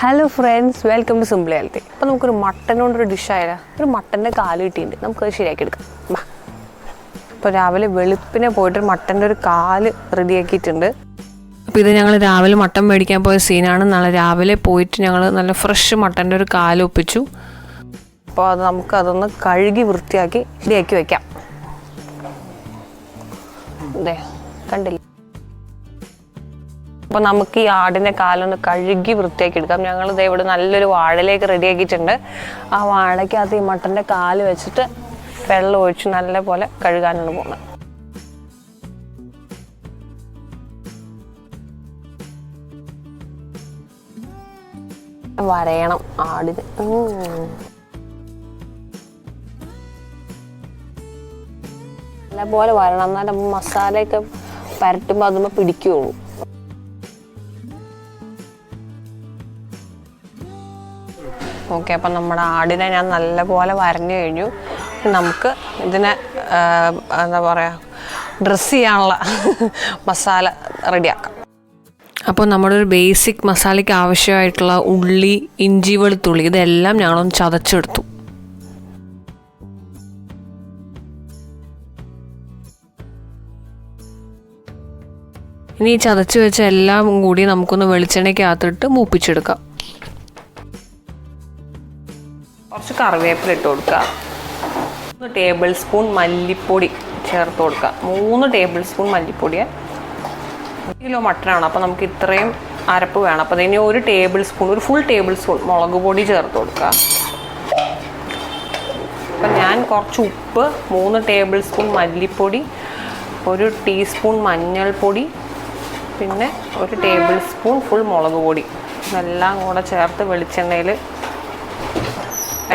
Hello friends, welcome to Simple Healthy. അപ്പോൾ നമുക്കൊരു mutton കൊണ്ടൊരു ഡിഷായാലോ. ഒരു മട്ടൻ്റെ കാല് കിട്ടിയിട്ടുണ്ട്, നമുക്കത് ശരിയാക്കി എടുക്കാം. അപ്പോൾ രാവിലെ വെളുപ്പിനെ പോയിട്ട് മട്ടൻ്റെ ഒരു കാല് റെഡിയാക്കിയിട്ടുണ്ട്. അപ്പോൾ ഇത് ഞങ്ങൾ രാവിലെ മട്ടൻ മേടിക്കാൻ പോയ സീനാണ്. നാളെ രാവിലെ പോയിട്ട് ഞങ്ങൾ നല്ല ഫ്രഷ് മട്ടൻ്റെ ഒരു കാല് ഒപ്പിച്ചു. അപ്പോൾ അത് നമുക്കതൊന്ന് കഴുകി വൃത്തിയാക്കി റെഡിയാക്കി വയ്ക്കാം. അതെ, കണ്ടില്ല. അപ്പോൾ നമുക്ക് ഈ ആടിൻ്റെ കാലൊന്ന് കഴുകി വൃത്തിയാക്കി എടുക്കാം. ഞങ്ങളിത് ഇവിടെ നല്ലൊരു വാഴയിലേക്ക് റെഡിയാക്കിയിട്ടുണ്ട്. ആ വാഴയ്ക്കകത്ത് ഈ മട്ടൻ്റെ കാല് വെച്ചിട്ട് വെള്ളം ഒഴിച്ച് നല്ല പോലെ കഴുകാനാണ് പോകുന്നത്. വരയണം ആടിന്. നല്ല പോലെ വരണം, എന്നാലും മസാലയൊക്കെ പരട്ടുമ്പോൾ അതുമ്പോൾ പിടിക്കുകയുള്ളൂ. ഓക്കെ, അപ്പം നമ്മുടെ ആടിനെ ഞാൻ നല്ലപോലെ വരഞ്ഞു കഴിഞ്ഞു. നമുക്ക് ഇതിനെ എന്താ പറയുക, ഡ്രസ്സ് ചെയ്യാനുള്ള മസാല റെഡിയാക്കാം. അപ്പോൾ നമ്മുടെ ഒരു ബേസിക് മസാലയ്ക്ക് ആവശ്യമായിട്ടുള്ള ഉള്ളി, ഇഞ്ചി, വെളുത്തുള്ളി ഇതെല്ലാം ഞങ്ങളൊന്ന് ചതച്ചെടുത്തു. ഇനി ഈ ചതച്ച് വെച്ച എല്ലാം കൂടി നമുക്കൊന്ന് വെളിച്ചെണ്ണയ്ക്കകത്തിട്ട് മൂപ്പിച്ചെടുക്കാം. കുറച്ച് കറിവേപ്പില ഇട്ട് കൊടുക്കുക. 3 ടേബിൾ സ്പൂൺ മല്ലിപ്പൊടി ചേർത്ത് കൊടുക്കുക. 3 ടേബിൾ സ്പൂൺ മല്ലിപ്പൊടിയെ 1 കിലോ മട്ടനാണ്, അപ്പോൾ നമുക്ക് ഇത്രയും അരപ്പ് വേണം. അപ്പോൾ അതിന് 1 ടേബിൾ സ്പൂൺ, ഒരു ഫുൾ ടേബിൾ സ്പൂൺ മുളക് പൊടി ചേർത്ത് കൊടുക്കുക. അപ്പം ഞാൻ കുറച്ച് ഉപ്പ്, 3 ടേബിൾ സ്പൂൺ മല്ലിപ്പൊടി, 1 ടീസ്പൂൺ മഞ്ഞൾപ്പൊടി, പിന്നെ 1 ടേബിൾ സ്പൂൺ ഫുൾ മുളക് പൊടി ഇതെല്ലാം കൂടെ ചേർത്ത് വെളിച്ചെണ്ണയിൽ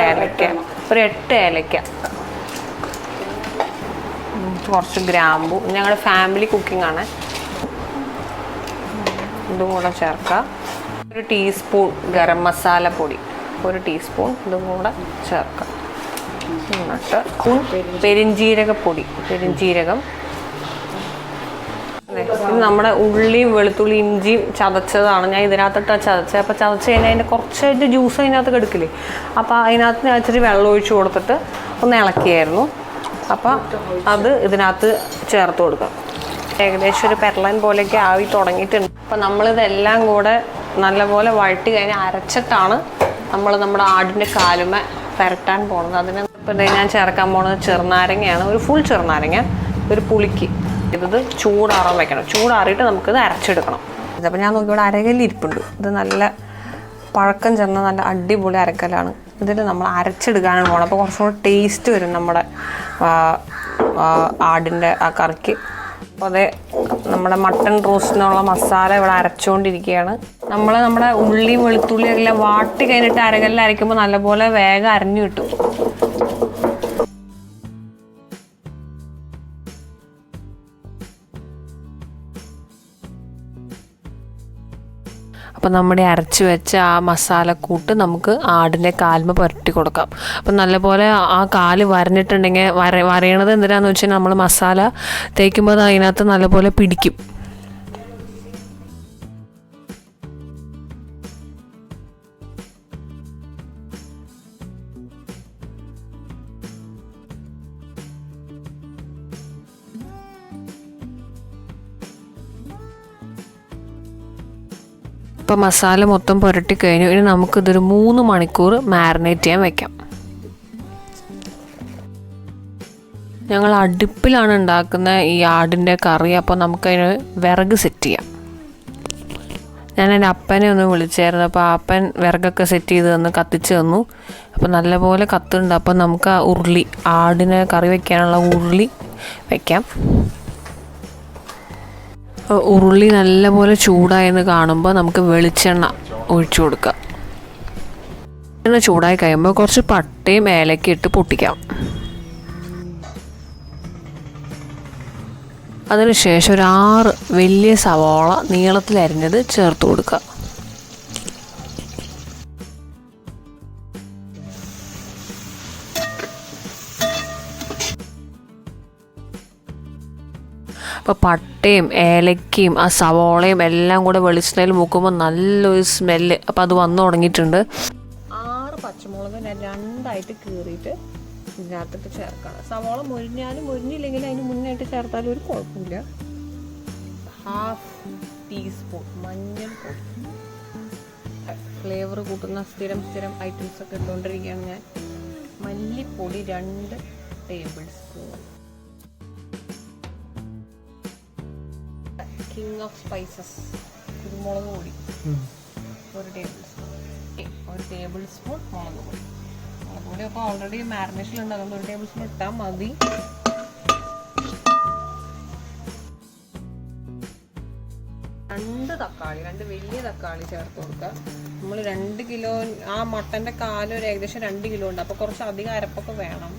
ഏലക്ക, ഒരു 8 ഏലക്ക, കുറച്ച് ഗ്രാമ്പു, ഞങ്ങളുടെ ഫാമിലി കുക്കിംഗ് ആണ്, ഇതും കൂടെ ചേർക്കുക. 1 ടീസ്പൂൺ ഗരം മസാല പൊടി, 1 ടീസ്പൂൺ ഇതും കൂടെ ചേർക്കുക. എന്നിട്ട് പെരിഞ്ജീരകപ്പൊടി, പെരിഞ്ജീരകം. ഇത് നമ്മുടെ ഉള്ളിയും വെളുത്തുള്ളി ഇഞ്ചിയും ചതച്ചതാണ്. ഞാൻ ഇതിനകത്തിട്ട് ചതച്ചത്. അപ്പോൾ ചതച്ച് കഴിഞ്ഞാൽ അതിൻ്റെ കുറച്ചായിട്ട് ജ്യൂസ് അതിനകത്ത് എടുക്കില്ലേ, അപ്പോൾ അതിനകത്ത് ഞാൻ ഇച്ചിരി വെള്ളം ഒഴിച്ച് കൊടുത്തിട്ട് ഒന്ന് ഇളക്കിയായിരുന്നു. അപ്പോൾ അത് ഇതിനകത്ത് ചേർത്ത് കൊടുക്കാം. ഏകദേശം ഒരു പെരളൻ പോലെയൊക്കെ ആവി തുടങ്ങിയിട്ടുണ്ട്. അപ്പോൾ നമ്മളിതെല്ലാം കൂടെ നല്ലപോലെ വഴറ്റി കഴിഞ്ഞാൽ അരച്ചിട്ടാണ് നമ്മൾ നമ്മുടെ ആടിൻ്റെ കാലുമ പുരട്ടാൻ പോകുന്നത്. അതിന് ഇപ്പോൾ ഞാൻ ചേർക്കാൻ പോകുന്നത് ചെറുനാരങ്ങയാണ്, ഒരു ഫുൾ ചെറുനാരങ്ങ, ഒരു പുളിക്ക്. ഇത് ചൂടാറാൻ വെക്കണം. ചൂടാറിയിട്ട് നമുക്കിത് അരച്ചെടുക്കണം. അപ്പോൾ ഞാൻ നോക്കി ഇവിടെ അരകല്ല് ഇരിപ്പുണ്ട്. ഇത് നല്ല പഴക്കം ചെന്ന നല്ല അടിപൊളി അരക്കല്ലാണ്. ഇതിൽ നമ്മൾ അരച്ചെടുക്കാനാണ് പോകണം. അപ്പോൾ കുറച്ചും കൂടി ടേസ്റ്റ് വരും നമ്മുടെ ആടിൻ്റെ ആ കറിക്ക്. അപ്പോൾ അതേ നമ്മുടെ മട്ടൺ റോസ്റ്റിനുള്ള മസാല ഇവിടെ അരച്ചുകൊണ്ടിരിക്കുകയാണ്. നമ്മുടെ ഉള്ളിയും വെളുത്തുള്ളിയും എല്ലാം വാട്ടി കഴിഞ്ഞിട്ട് അരകല്ലിൽ അരയ്ക്കുമ്പോൾ നല്ലപോലെ വേഗം അരഞ്ഞു കിട്ടും. അപ്പോൾ നമ്മുടെ അരച്ച് വെച്ച ആ മസാലക്കൂട്ട് നമുക്ക് ആടിൻ്റെ കാൽമ പുരട്ടി കൊടുക്കാം. അപ്പം നല്ലപോലെ ആ കാല് വരഞ്ഞിട്ടുണ്ടെങ്കിൽ വരയണത് എന്തിനാണെന്ന് വെച്ചാൽ നമ്മൾ മസാല തേക്കുമ്പോൾ അത് അതിനകത്ത് നല്ലപോലെ പിടിക്കും. ഇപ്പോൾ മസാല മൊത്തം പുരട്ടി കഴിഞ്ഞു. ഇനി നമുക്കിതൊരു 3 മണിക്കൂർ മാരിനേറ്റ് ചെയ്യാൻ വെക്കാം. ഞങ്ങൾ അടുപ്പിലാണ് ഉണ്ടാക്കുന്ന ഈ ആടിൻ്റെ കറി. അപ്പോൾ നമുക്കതിന് വിറക് സെറ്റ് ചെയ്യാം. ഞാൻ എൻ്റെ അപ്പനെ ഒന്ന് വിളിച്ചായിരുന്നു. അപ്പോൾ അപ്പൻ വിറകൊക്കെ സെറ്റ് ചെയ്ത് തന്നു, കത്തിച്ച് തന്നു. അപ്പോൾ നല്ലപോലെ കത്തുണ്ട്. അപ്പോൾ നമുക്ക് ആ ഉരുളി, ആടിനെ കറി വയ്ക്കാനുള്ള ഉരുളി വയ്ക്കാം. ഉരുളി നല്ലപോലെ ചൂടായെന്ന് കാണുമ്പോൾ നമുക്ക് വെളിച്ചെണ്ണ ഒഴിച്ചു കൊടുക്കാം. വെളിച്ചെണ്ണ ചൂടായി കഴിയുമ്പോൾ കുറച്ച് പട്ടയും ഏലക്കയും ഇട്ട് പൊട്ടിക്കാം. അതിനുശേഷം ഒരു 6 വലിയ സവാള നീളത്തിലരിഞ്ഞത് ചേർത്ത് കൊടുക്കുക. അപ്പോൾ പട്ടയും ഏലക്കയും ആ സവോളയും എല്ലാം കൂടെ വെളിച്ചെണ്ണയിൽ മുക്കുമ്പോൾ നല്ലൊരു സ്മെല്ല്. അപ്പോൾ അത് വന്നു തുടങ്ങിയിട്ടുണ്ട്. 6 പച്ചമുളക് ഞാൻ 2ആയിട്ട് കീറിയിട്ട് ഇതിനകത്തിട്ട് ചേർക്കണം. സവോള മുരിഞ്ഞാലും മുരിഞ്ഞില്ലെങ്കിൽ അതിന് മുന്നായിട്ട് ചേർത്താലും ഒരു കുഴപ്പമില്ല. 1/2 ടീസ്പൂൺ മഞ്ഞൾപ്പൊടി. ഫ്ലേവർ കൂട്ടുന്ന സ്ഥിരം ഐറ്റംസ് ഒക്കെ ഇട്ടുകൊണ്ടിരിക്കുകയാണ് ഞാൻ. മല്ലിപ്പൊടി 2 table spoon. King of spices കുരുമുളക് പൊടി 1 ടേബിൾ സ്പൂൺ. 1 ടേബിൾ സ്പൂൺ മുളക് പൊടി. മുളക് പൊടിയൊക്കെ ഓൾറെഡി മാരിനേഷനിലുണ്ട്, അതുകൊണ്ട് 1 ടേബിൾ സ്പൂൺ ഇട്ടാൽ മതി. 2 തക്കാളി, 2 വലിയ തക്കാളി ചേർത്ത് കൊടുക്കുക. നമ്മൾ 2 കിലോ, ആ മട്ടൻ്റെ കാല് ഒരു ഏകദേശം 2 കിലോ ഉണ്ട്, അപ്പോൾ കുറച്ച് അധികം അരപ്പൊക്കെ വേണം.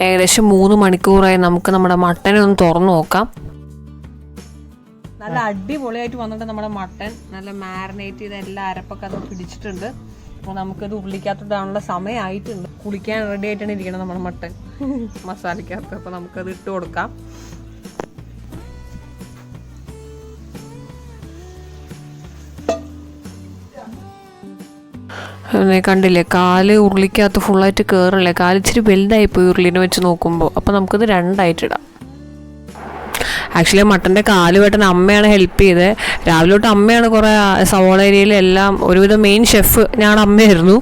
ഏകദേശം 3 മണിക്കൂറായി. നമുക്ക് നമ്മുടെ മട്ടനെ ഒന്ന് തുറന്നു നോക്കാം. നല്ല അടിപൊളിയായിട്ട് വന്നിട്ട് നമ്മുടെ മട്ടൻ നല്ല മാരിനേറ്റ് ചെയ്ത എല്ലാ അരപ്പൊക്കെ അത് പിടിച്ചിട്ടുണ്ട്. അപ്പോൾ നമുക്കത് ഉള്ളിക്കകത്തിടാനുള്ള സമയമായിട്ടുണ്ട്. കുളിക്കാൻ റെഡി ആയിട്ടാണ് ഇരിക്കണം നമ്മുടെ മട്ടൻ മസാലക്കകത്ത്. അപ്പോൾ നമുക്കത് ഇട്ട് കൊടുക്കാം. കണ്ടില്ലേ, കാല് ഉരുളിക്കകത്ത് ഫുള്ളായിട്ട് കയറില്ലേ. കാല് ഇച്ചിരി വലുതായിപ്പോയി ഉരുളിനെ വെച്ച് നോക്കുമ്പോൾ. അപ്പോൾ നമുക്കത് 2ആയിട്ടിടാം. ആക്ച്വലി മട്ടൻ്റെ കാല് വെട്ടാൻ അമ്മയാണ് ഹെൽപ്പ് ചെയ്തത്. രാവിലെ തൊട്ട് അമ്മയാണ് കുറേ സവോള ഏരിയയിലെല്ലാം ഒരുവിധം മെയിൻ ഷെഫ് ഞങ്ങളുടെ അമ്മയായിരുന്നു.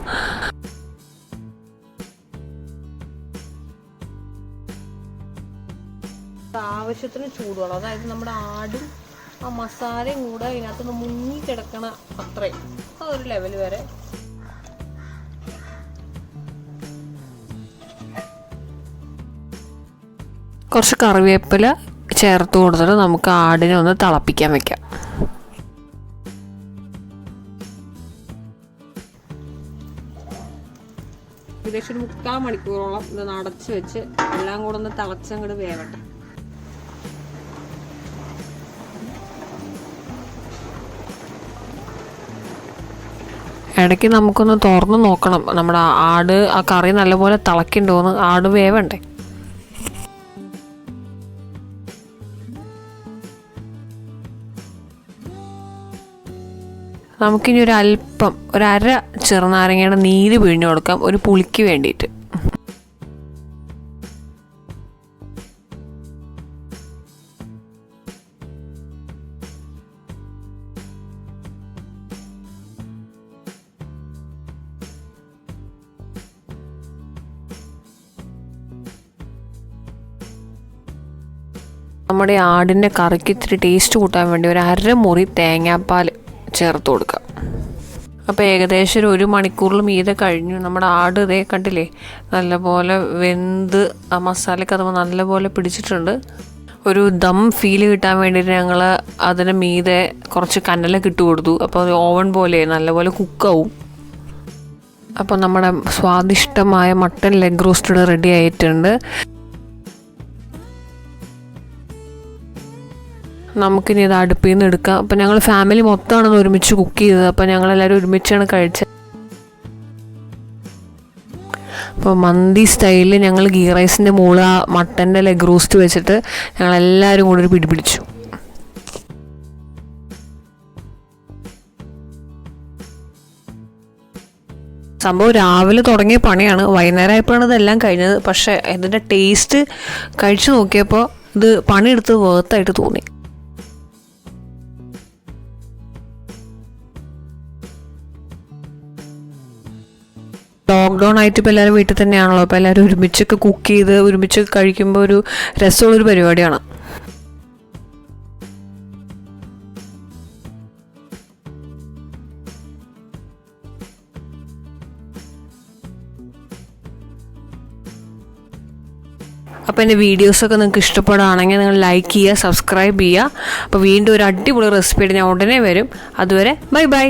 ആവശ്യത്തിന് ചൂടുവെള്ളം, അതായത് നമ്മുടെ ആടും ആ മസാലയും കൂടെ ഇതിനകത്ത് മുങ്ങി കിടക്കണ അത്രയും ആ ഒരു ലെവൽ വരെ. കുറച്ച് കറിവേപ്പില ചേർത്ത് കൊടുത്തിട്ട് നമുക്ക് ആടിനെ ഒന്ന് തിളപ്പിക്കാൻ വെക്കാം. ഏകദേശം ഒരു 3/4 മണിക്കൂറോളം ഇത് അടച്ച് വെച്ച് എല്ലാം കൂടെ ഒന്ന് തിളച്ചങ്ങോട്ട് വേവട്ടെ. ഇടയ്ക്ക് നമുക്കൊന്ന് തുറന്ന് നോക്കണം, നമ്മുടെ ആട് ആ കറി നല്ലപോലെ തിളക്കിണ്ടോന്ന്. ആട് വേവണ്ടേ. നമുക്കിനി ഒരല്പം 1/2 ചെറുനാരങ്ങയുടെ നീര് പിഴിഞ്ഞു കൊടുക്കാം, ഒരു പുളിക്ക് വേണ്ടിയിട്ട്. നമ്മുടെ ആടിൻ്റെ കറിക്ക് ഇത്തിരി ടേസ്റ്റ് കൂട്ടാൻ വേണ്ടി 1/2 മുറി തേങ്ങാപ്പാൽ ചേർത്ത് കൊടുക്കാം. അപ്പോൾ ഏകദേശം 1 മണിക്കൂറിൽ മീതെ കഴിഞ്ഞു. നമ്മുടെ ആട് ഇതേ കണ്ടില്ലേ, നല്ലപോലെ വെന്ത് ആ മസാലയ്ക്ക് അത് നല്ലപോലെ പിടിച്ചിട്ടുണ്ട്. ഒരു ദം ഫീൽ കിട്ടാൻ വേണ്ടിയിട്ട് ഞങ്ങൾ അതിന് മീതെ കുറച്ച് കനലൊക്കെ ഇട്ട് കൊടുത്തു. അപ്പോൾ ഓവൻ പോലെ നല്ലപോലെ കുക്കാവും. അപ്പോൾ നമ്മുടെ സ്വാദിഷ്ടമായ മട്ടൻ ലെഗ് റോസ്റ്റ് റെഡി ആയിട്ടുണ്ട്. നമുക്കിനി ഇത് അടുപ്പിൽ നിന്ന് എടുക്കാം. അപ്പോൾ ഞങ്ങൾ ഫാമിലി മൊത്തമാണ് ഒരുമിച്ച് കുക്ക് ചെയ്തത്. അപ്പോൾ ഞങ്ങളെല്ലാവരും ഒരുമിച്ചാണ് കഴിച്ചത്. അപ്പോൾ മന്തി സ്റ്റൈലിൽ ഞങ്ങൾ ഗീ റൈസിൻ്റെ മുകളിൽ ആ മട്ടൻ്റെ ലെഗ് റോസ്റ്റ് വെച്ചിട്ട് ഞങ്ങളെല്ലാവരും കൂടി ഒരു പിടിച്ചു. സംഭവം രാവിലെ തുടങ്ങിയ പണിയാണ്, വൈകുന്നേരം ആയപ്പോഴാണ് ഇതെല്ലാം കഴിഞ്ഞത്. പക്ഷേ ഇതിൻ്റെ ടേസ്റ്റ് കഴിച്ചു നോക്കിയപ്പോൾ ഇത് പണിയെടുത്ത് വേർത്തായിട്ട് തോന്നി. ലോക്ക്ഡൗൺ ആയിട്ട് ഇപ്പോൾ എല്ലാവരും വീട്ടിൽ തന്നെയാണല്ലോ. അപ്പോൾ എല്ലാവരും ഒരുമിച്ചൊക്കെ കുക്ക് ചെയ്ത് ഒരുമിച്ചൊക്കെ കഴിക്കുമ്പോൾ ഒരു രസമുള്ളൊരു പരിപാടിയാണ്. അപ്പോൾ എൻ്റെ വീഡിയോസൊക്കെ നിങ്ങൾക്ക് ഇഷ്ടപ്പെടുകയാണെങ്കിൽ നിങ്ങൾ ലൈക്ക് ചെയ്യുക, സബ്സ്ക്രൈബ് ചെയ്യുക. അപ്പോൾ വീണ്ടും ഒരു അടിപൊളി റെസിപ്പിയായിട്ട് ഞാൻ ഉടനെ വരും. അതുവരെ ബൈ ബൈ.